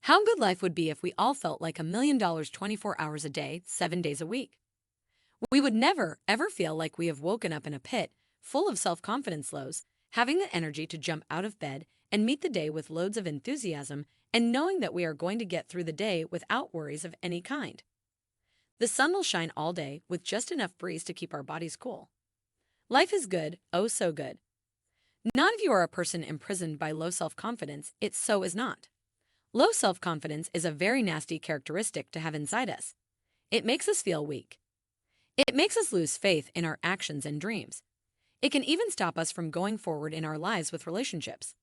How good life would be if we all felt like $1 million 24 hours a day, 7 days a week. We would never, ever feel like we have woken up in a pit, full of self-confidence lows, having the energy to jump out of bed and meet the day with loads of enthusiasm and knowing that we are going to get through the day without worries of any kind. The sun will shine all day with just enough breeze to keep our bodies cool. Life is good, oh so good. Not if you are a person imprisoned by low self-confidence, it so is not. Low self-confidence is a very nasty characteristic to have inside us. It makes us feel weak. It makes us lose faith in our actions and dreams. It can even stop us from going forward in our lives with relationships.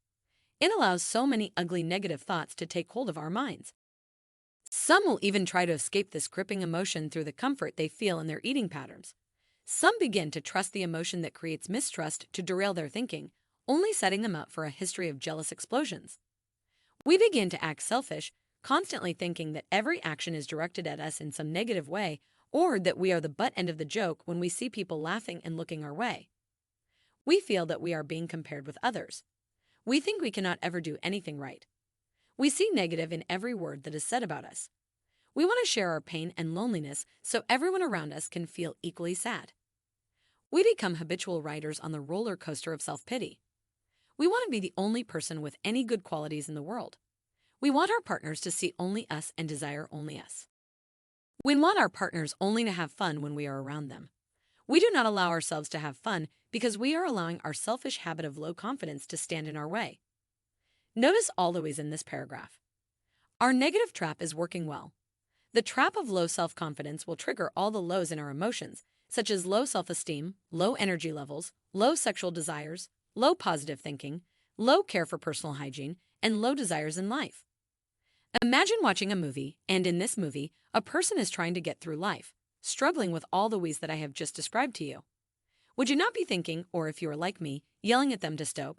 It allows so many ugly negative thoughts to take hold of our minds. Some will even try to escape this gripping emotion through the comfort they feel in their eating patterns. Some begin to trust the emotion that creates mistrust to derail their thinking, only setting them up for a history of jealous explosions. We begin to act selfish, constantly thinking that every action is directed at us in some negative way, or that we are the butt end of the joke when we see people laughing and looking our way. We feel that we are being compared with others. We think we cannot ever do anything right. We see negative in every word that is said about us. We want to share our pain and loneliness so everyone around us can feel equally sad. We become habitual riders on the roller coaster of self-pity. We want to be the only person with any good qualities in the world. We want our partners to see only us and desire only us. We want our partners only to have fun when we are around them. We do not allow ourselves to have fun because we are allowing our selfish habit of low confidence to stand in our way. Notice all the ways in this paragraph. Our negative trap is working well. The trap of low self-confidence will trigger all the lows in our emotions, such as low self-esteem, low energy levels, low sexual desires, low positive thinking, low care for personal hygiene, and low desires in life. Imagine watching a movie, and in this movie, a person is trying to get through life, struggling with all the ways that I have just described to you. Would you not be thinking, or if you are like me, yelling at them to stop?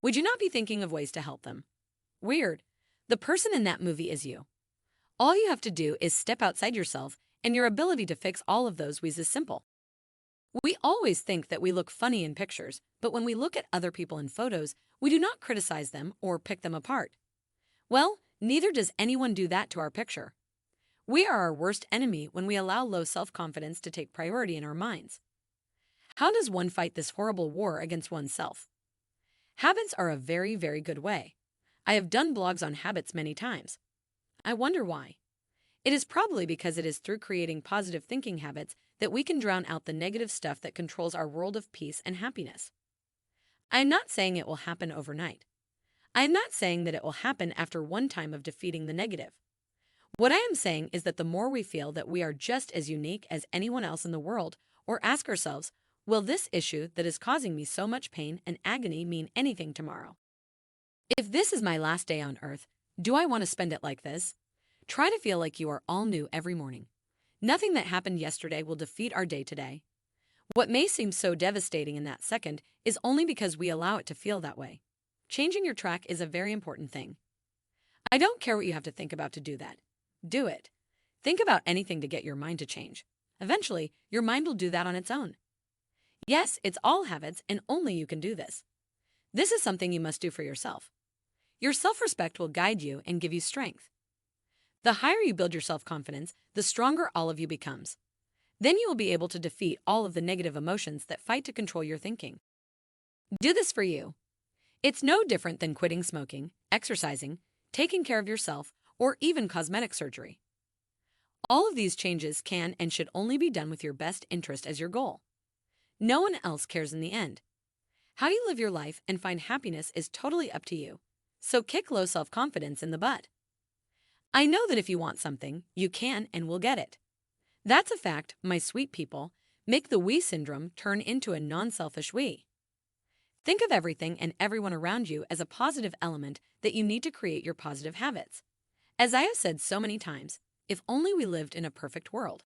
Would you not be thinking of ways to help them? Weird. The person in that movie is you. All you have to do is step outside yourself, and your ability to fix all of those ways is simple. We always think that we look funny in pictures, but when we look at other people in photos, we do not criticize them or pick them apart. Well, neither does anyone do that to our picture. We are our worst enemy when we allow low self-confidence to take priority in our minds. How does one fight this horrible war against oneself? Habits are a very, very good way. I have done blogs on habits many times. I wonder why. It is probably because it is through creating positive thinking habits that we can drown out the negative stuff that controls our world of peace and happiness. I am not saying it will happen overnight. I am not saying that it will happen after one time of defeating the negative. What I am saying is that the more we feel that we are just as unique as anyone else in the world, or ask ourselves, will this issue that is causing me so much pain and agony mean anything tomorrow? If this is my last day on earth, do I want to spend it like this? Try to feel like you are all new every morning. Nothing that happened yesterday will defeat our day today. What may seem so devastating in that second is only because we allow it to feel that way. Changing your track is a very important thing. I don't care what you have to think about to do that. Do it. Think about anything to get your mind to change. Eventually, your mind will do that on its own. Yes, it's all habits, and only you can do this. This is something you must do for yourself. Your self-respect will guide you and give you strength. The higher you build your self-confidence, the stronger all of you becomes. Then you will be able to defeat all of the negative emotions that fight to control your thinking. Do this for you. It's no different than quitting smoking, exercising, taking care of yourself, or even cosmetic surgery. All of these changes can and should only be done with your best interest as your goal. No one else cares in the end. How you live your life and find happiness is totally up to you. So kick low self-confidence in the butt. I know that if you want something, you can and will get it. That's a fact, my sweet people. Make the we syndrome turn into a non-selfish we. Think of everything and everyone around you as a positive element that you need to create your positive habits. As I have said so many times, if only we lived in a perfect world.